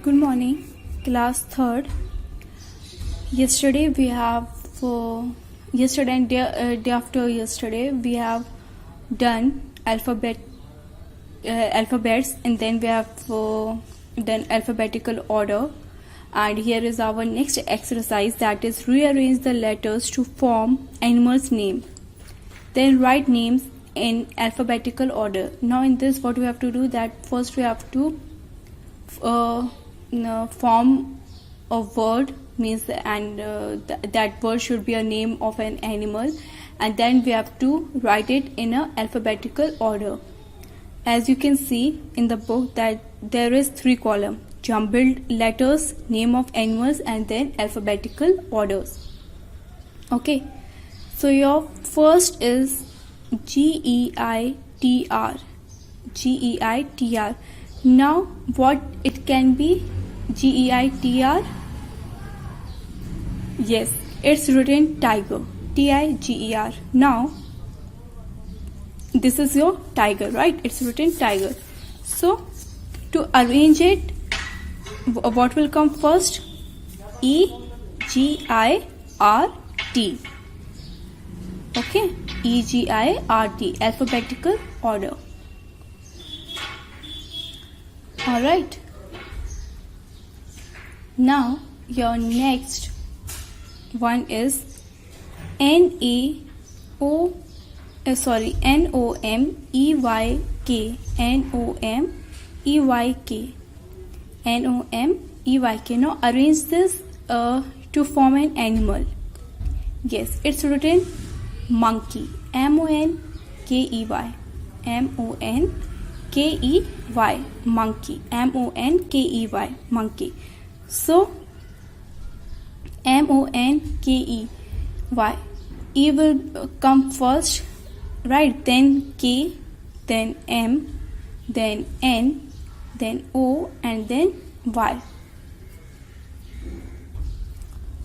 Good morning, class third. Yesterday we have yesterday and day after yesterday we have done alphabets, and then we have done alphabetical order. And here is our next exercise, that is rearrange the letters to form animals' name. Then write names in alphabetical order. Now in this, what we have to do, that first we have to form a word, means, and that word should be a name of an animal, and then we have to write it in a alphabetical order. As you can see in the book that there is 3 column: jumbled letters, name of animals, and then alphabetical orders. Okay, so your first is GEITR. GEITR. Now what it can be? GEITR. Yes, it's written tiger. TIGER. Now this is your tiger, right? It's written tiger. So to arrange it, what will come first? EGIRT. Okay, EGIRT, alphabetical order. Alright. Now your next one is NOMEYK. NOMEYK. Now arrange this to form an animal. Yes, it's written monkey. MONKEY. MONKEY. Monkey. MONKEY. Monkey. So MONKEY. E will come first, right? Then K, then M, then N, then O, and then Y.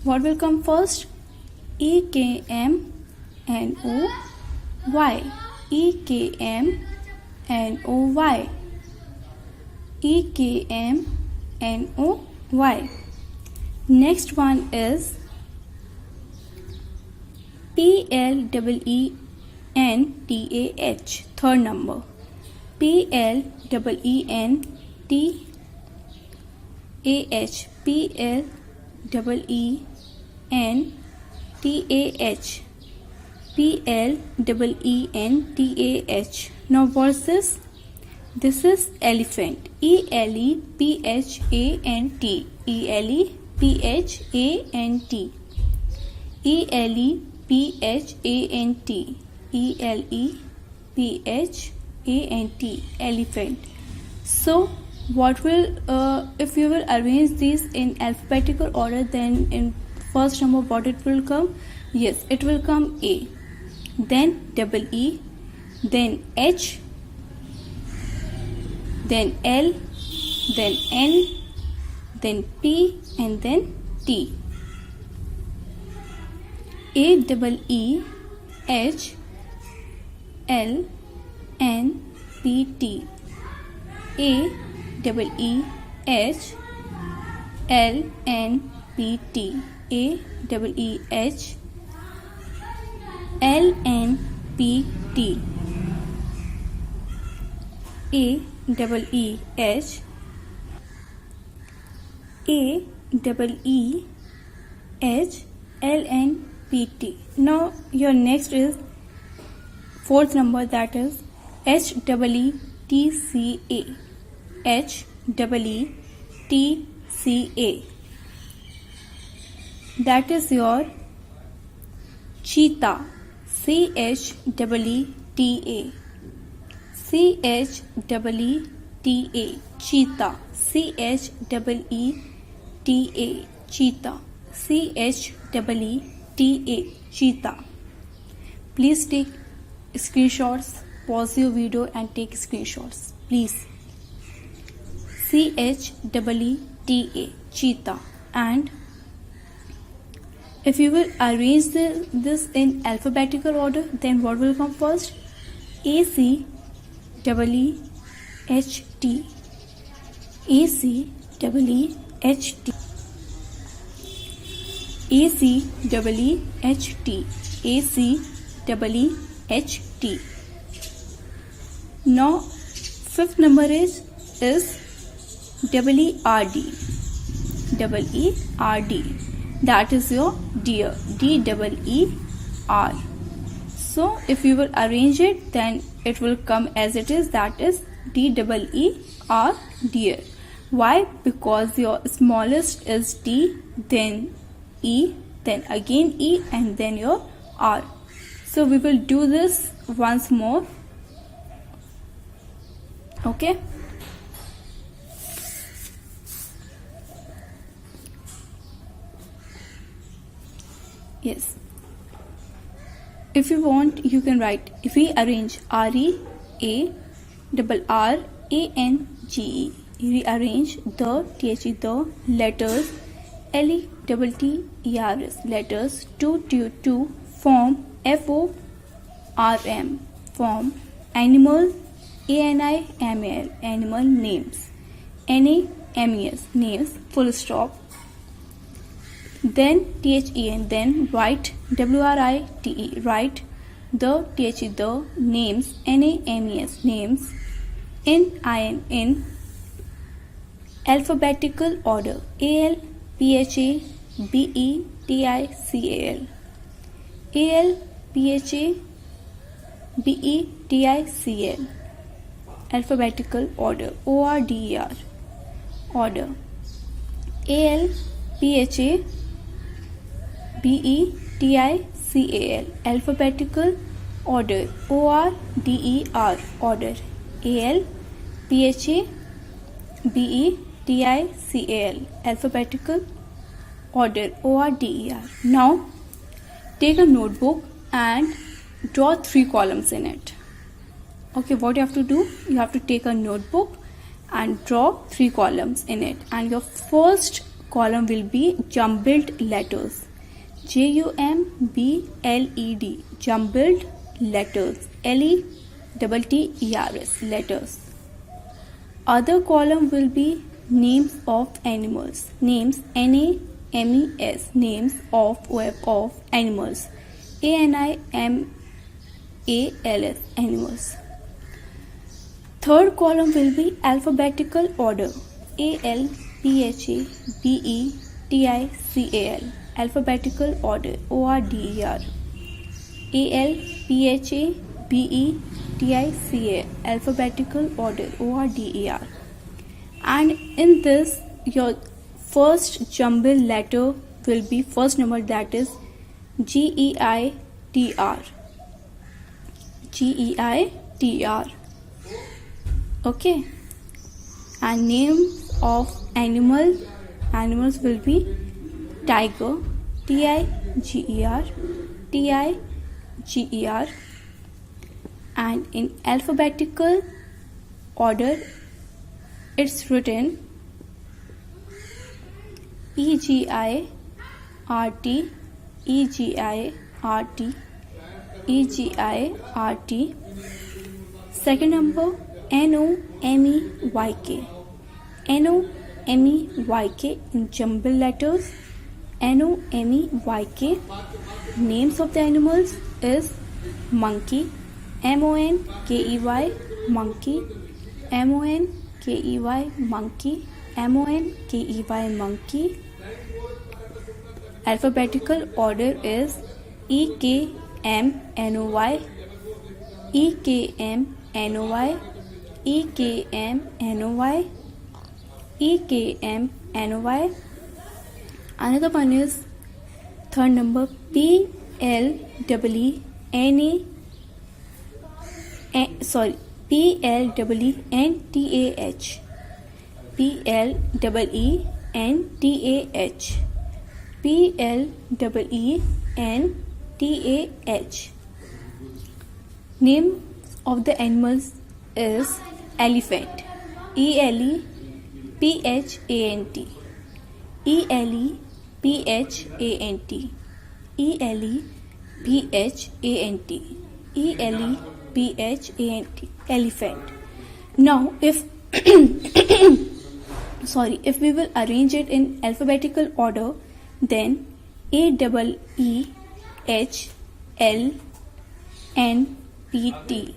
What will come first? EKMNOY. EKMNOY. EKMNOY. Next one is PLEENTAH. Third number. PLEENTAH. PLEENTAH. Now what's this? This is elephant. ELEPHANT. ELEPHANT. ELEPHANT. ELEPHANT. Elephant. So what will if you will arrange these in alphabetical order, then in first number what it will come? Yes, it will come A, then double E, then H, then L, then N, then P, and then T. A double E H L N P T. A double E H L N P T. A double E H L N P T. A double E H A double E H L N P T. Now your next is fourth number, that is HEETCA. HEETCA. That is your cheetah. CHEETA. CHEETA. Cheetah. CHEETA. Cheetah. CHEETA. Cheetah. Please take screenshots. Pause your video and take screenshots, please. CHEETA. Cheetah. And if you will arrange this in alphabetical order, then what will come first? ACEEHT. AC double E H T. A C double E H T. A C double E H T. Now fifth number is double E R D. Double E R D. That is your deer. D double E R. So if you will arrange it, then it will come as it is. That is D double E R, deer. Why? Because your smallest is D, then E, then again E, and then your R. So we will do this once more. Okay. Yes. If you want, you can write. If we arrange R E A double R A N G E, rearrange the THE, the letters L E double T E R S, letters to form F O R M, form animal A N I M A L, animal names, N A M E S, names, full stop. Then THEN, then write WRITE, write the THE, the names, NAMES, names, NIN, in alphabetical order, AL PHA BE TICAL, AL PHA BE TICL, alphabetical order, ORDER, order, AL PHA BE TICAL, alphabetical order, ORDER, order, AL PHA BE TICAL, alphabetical order, ORDER. Now take a notebook and draw 3 columns in it. Okay, what you have to do? You have to take a notebook and draw 3 columns in it, and your first column will be jumbled letters, JUMBLED, jumbled letters, LETTERS, letters. Other column will be names of animals, names, NAMES, names of animals, ANIMALS, animals. Third column will be alphabetical order, ALPHA BE TICAL, alphabetical order, ORDER, ALPHA BE TICAL, alphabetical order, ORDER. And in this, your first jumble letter will be first number, that is GEITR, GEITR. Okay. And names of animals will be tiger, TIGER, TIGER. And in alphabetical order, it's written EGIRT, EGIRT, EGIRT. Second number, NOMEYK, NOMEYK in jumble letters, NOMEYK. Names of the animals is monkey, MONKEY, monkey, MONKEY, monkey, MONKEY, monkey. Alphabetical order is EKMNOY, EKMNOY, EKMNOY, EKMNOY. Another one is third number, PLEENTAH, PLEENTAH. Name of the animals is elephant, ELEPHANT, ELEPHANT, ELEPHANT, ELEPHANT, elephant. Now if if we will arrange it in alphabetical order, then A double E H L N P T.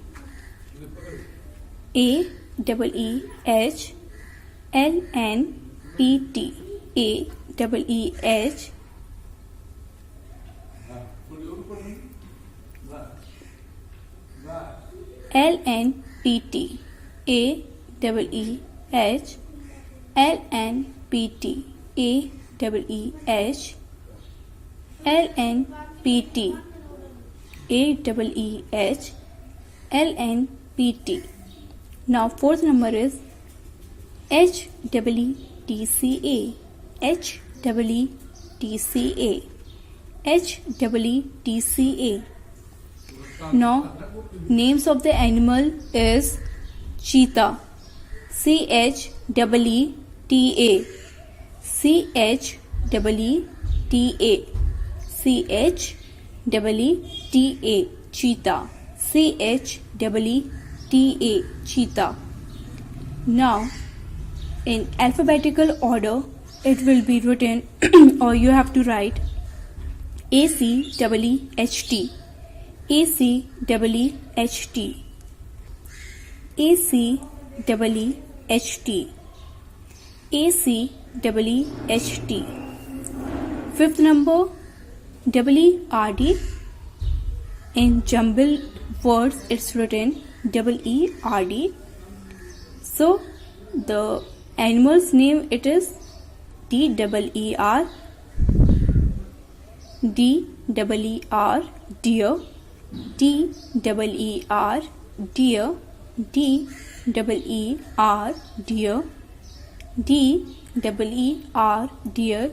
A double E H L N P T. A double E H L N P T. A double E H L N P T. A double E H L N P T. A double E H L N P T. Now fourth number is H double E T C A. H double E T C A. H double E T C A. Now names of the animal is cheetah. C H double E T A. C H double E T A. C H double E T A. Cheetah. C H double E T A. Cheetah. Now in alphabetical order it will be written or you have to write A C double E H T. A C double E H T. A C double E H T. A C double E H T. Fifth number double E R D. In jumbled words it's written double E R D. So the animal's name it is D double E R. D double E R. Deer. D double E R. Deer. D double E R. Deer. D double E R. Deer.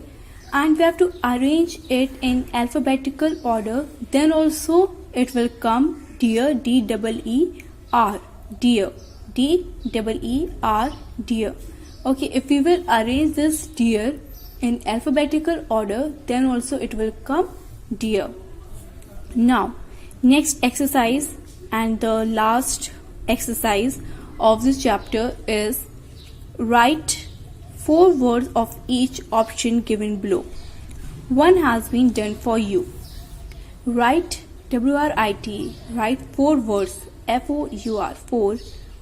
And we have to arrange it in alphabetical order, then also it will come deer. D double E R. Deer. D double E R. Deer. Okay, if we will arrange this deer in alphabetical order, then also it will come deer. Now next exercise and the last exercise of this chapter is write 4 words of each option given below. One has been done for you. Write WRIT. Write 4 words. FOUR. 4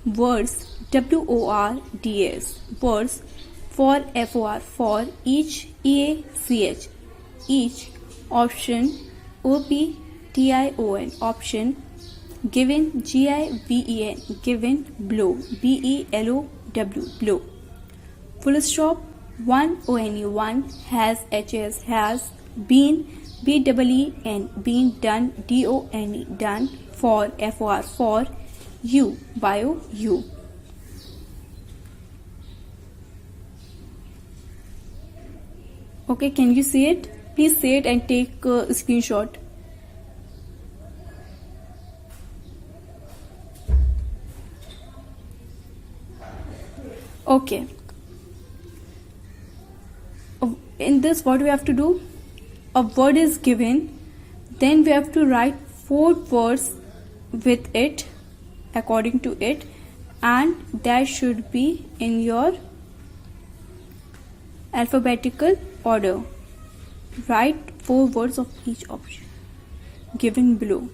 words. WORDS. Words for FOR. For each. EACH. Each. Option. OPTION. Option. Given. GIVEN. Given. Blow. BELOW. Blow. Full stop. 1 ONE. 1 has HS. Has been. BEEN. Been. Done. DONE. Done. For FOR. For you. Bio. You. Okay, can you see it? Please say it and take a screenshot. Okay. In this, what we have to do? A word is given, then we have to write 4 words with it, according to it, and that should be in your alphabetical order. Write 4 words of each option given below.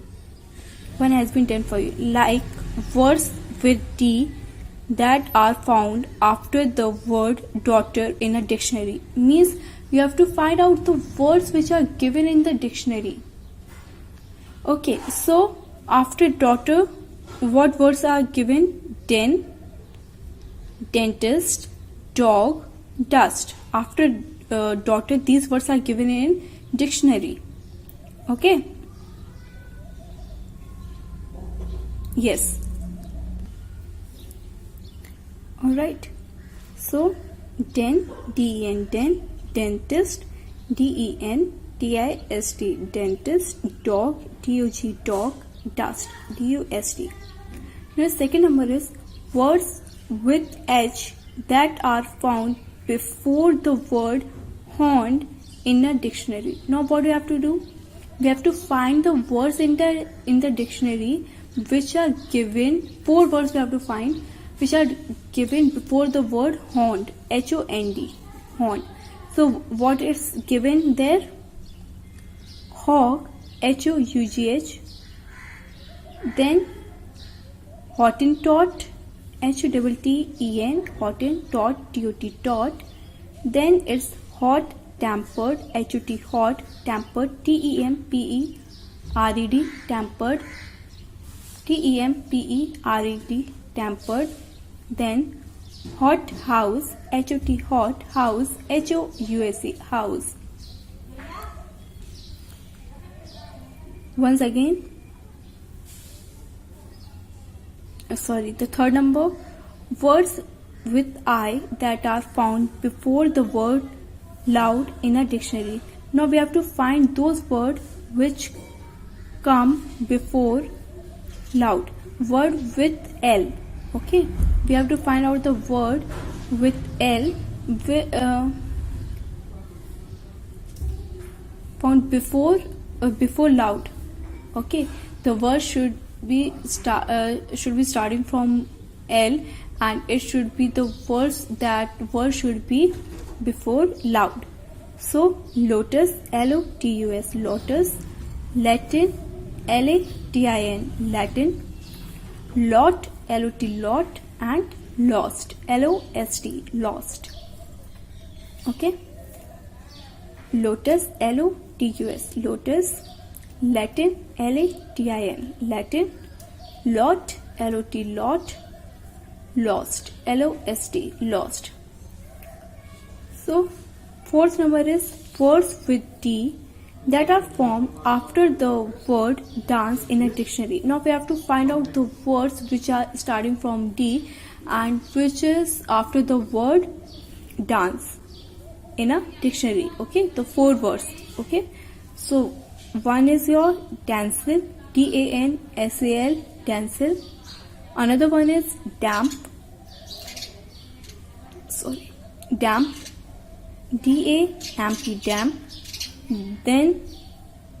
One has been done for you. Like words with D that are found after the word daughter in a dictionary. Means you have to find out the words which are given in the dictionary. Okay, so after daughter, what words are given? Den, dentist, dog, dust. After daughter, these words are given in dictionary. Okay. Yes. Alright. So den, DEN, den, dentist, DENTIST, dentist, dog, DOG, dog, dust, DUST. Now second number is words with H that are found before the word horned in a dictionary. Now what do we have to do? We have to find the words in the dictionary which are given. 4 words we have to find which are given before the word hond, H-O-N-D, hond. So what is given there? Hog, H-O-U-G-H, then Hottentot, H-O-T-T-E-N, Hottentot, T-O-T, tot, then it's hot tempered, H-O-T, hot tempered, T-E-M-P-E-R-E-D, tempered, T-E-M-P-E-R-E-D, tempered, then hot house, H-O-T, hot house, H-O-U-S-E, house. Once again, the third number, words with I that are found before the word loud in a dictionary. Now we have to find those words which come before loud. Word with L. Okay, we have to find out the word with L found before loud. Okay, the word should be starting from L, and it should be the words that word should be before loud. So lotus, L-O-T-U-S, lotus, Latin, L-A-T-I-N, Latin, lot, L-O-T, lot, and lost, L-O-S-T, lost. Okay, lotus, L-O-T-U-S, lotus, Latin, L-A-T-I-N, Latin, lot, L-O-T, lot, lost, L-O-S-T, lost. So fourth number is words with D that are formed after the word dance in a dictionary. Now we have to find out the words which are starting from D and which is after the word dance in a dictionary. Okay, the 4 words. Okay, so one is your dancel, D-A-N-S-A-L, dancel. Another one is damp, damp, D-A-M-P, damp. Then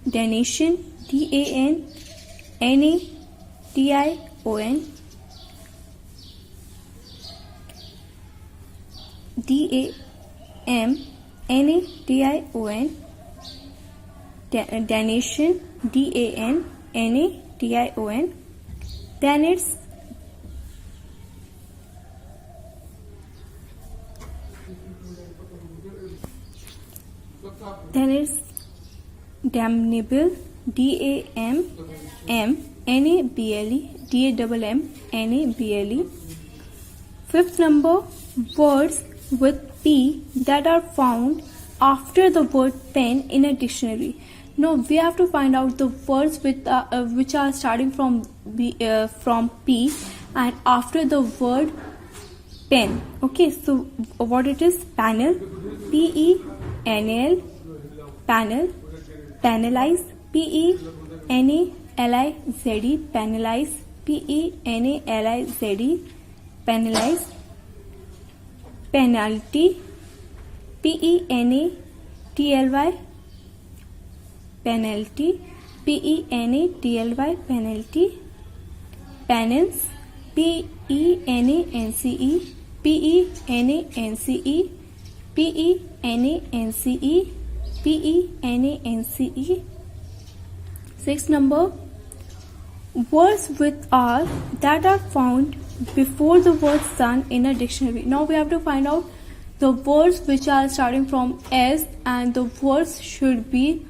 danation, D-A-N-N-A-T-I-O-N, D-A-M-N-A-T-I-O-N, danation, D-A-N-N-A-T-I-O-N. Then it's damnable, D-A-M-M-N-A-B-L-E, D-A-M-M-N-A-B-L-E. Fifth number, words with P that are found after the word pen in a dictionary. Now we have to find out the words with which are starting from P and after the word pen. Okay, so what it is? Panel, P-E-N-A-L, panel, panelize, P-E-N-A-L-I-Z-E, panelize, P-E-N-A-L-I-Z-E, panelize, penalty, P-E-N-A-T-L-Y, penalty, P-E-N-A-T-L-Y, penalty, penance, P-E-N-A-N-C-E, P-E-N-A-N-C-E, P-E-N-A-N-C-E, P-E-N-A-N-C-E. Sixth number, words with R that are found before the word sun in a dictionary. Now we have to find out the words which are starting from S and the words should be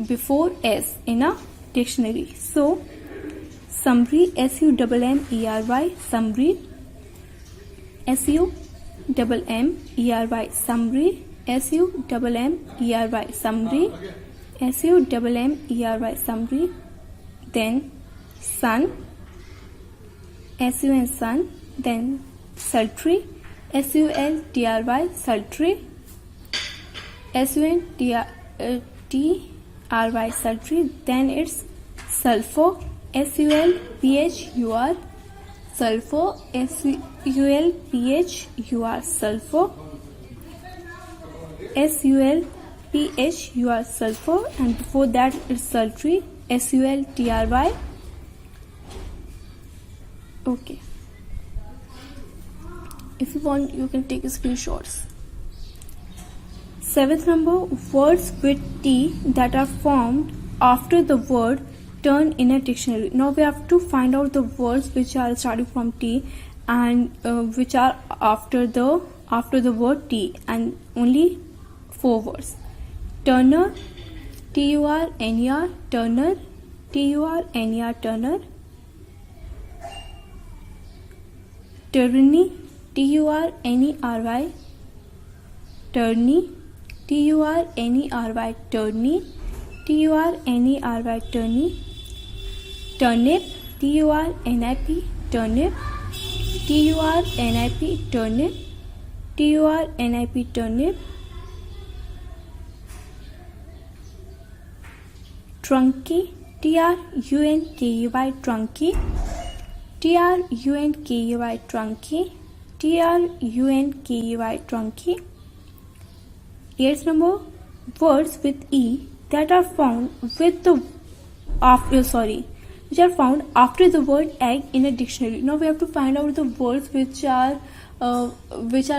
before S in a dictionary. So summary, S-U-M-M-E-R-Y, summary, S-U-M-M-E-R-Y, summary, S-U-M-M-E-R-Y, summary, S-U-M-M-E-R-Y, summary. Then sun, S-U-N, sun. Then sultry, S-U-L-T-R-Y, sultry, S-U-N-T-R-Y, sultry. Then it's sulfur, S-U-L-P-H-U-R, sulfur, S-U-L-P-H-U-R, sulfur, S-U-L-P-H-U-R, sulfur. And before that it's sultry, S-U-L-T-R-Y, Okay. If you want, you can take screenshots. 7th number, words with T that are formed after the word turn in a dictionary. Now we have to find out the words which are starting from T and which are after the word T, and only 4 words. Turner, Turner, Turner, Turner, Turner. Tyranny, Turnery, Turney, Turnery, Turney, Turnery, Turney. Turnip, Turnip, Turnip, Turnip, Turnip, Turnip, Turnip. Trunky, Trunky, Trunky, Trunky, Trunky, Trunky, Trunky. 8th number, words with E that are found with the which are found after the word egg in a dictionary. Now we have to find out the words which are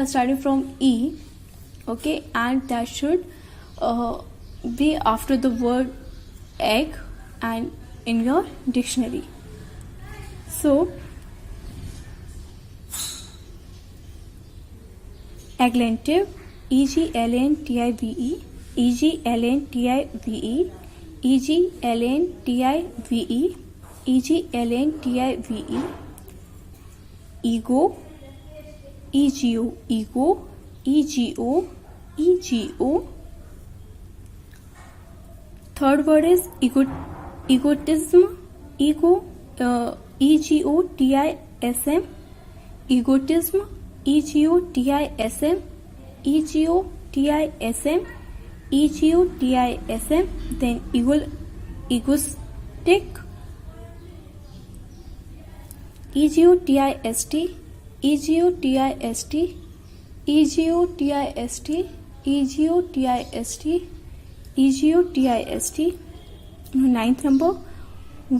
starting from E, okay, and that should be after the word egg and in your dictionary. So, eglantive, Eglntive, Eglntive, Eglntive, Eglntive. Ego, Ego, Ego, Ego, Ego. Third word is egotism, ego, egotism, egotism, egotism, egotism, egotism. Then egoistic, egotist, egotist, egotist, egotist, egotist. 9th number,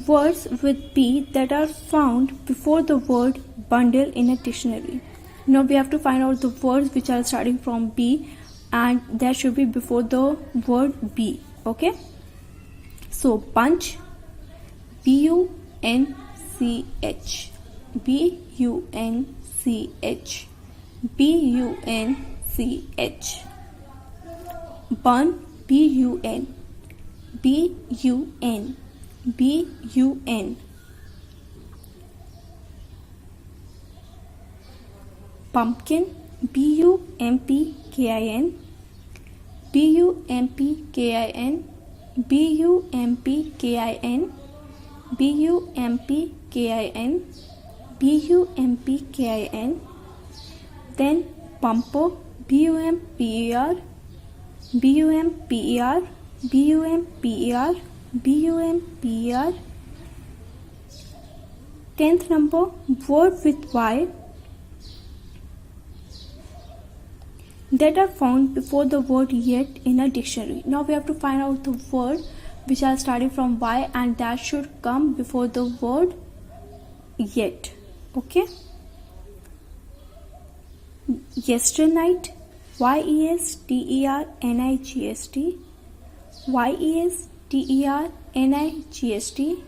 words with B that are found before the word bundle in a dictionary. Now we have to find out the words which are starting from B and that should be before the word B. Okay, so bunch, bunch, bunch, bunch. Bun, bun, bun, bun. Pumpkin, bumpkin, bumpkin, bumpkin, bumpkin, bumpkin. Then bumper, bumper, bumper, bumper, bumper. 10th number, word with Y that are found before the word yet in a dictionary. Now we have to find out the word which are starting from Y and that should come before the word yet. Okay. Yesternight, yesternight, yesternight, yesternight, yesternight.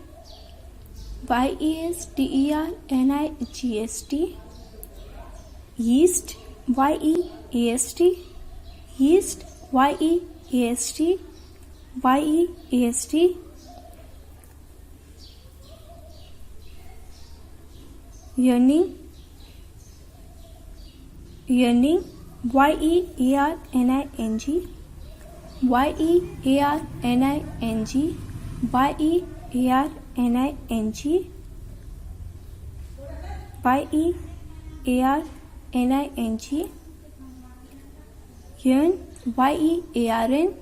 Yeast, yeast, yeast, yeast, yeast. Yearning, yearning, yearning, yearning, yearning, yearning. Yarn, yarn, yarn, yarn,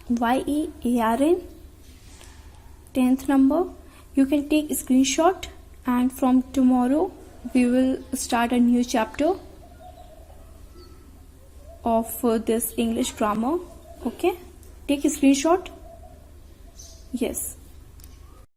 yarn, yarn, yarn. 10th number, you can take a screenshot and from tomorrow we will start a new chapter. of this English grammar. Okay, take a screenshot. Yes.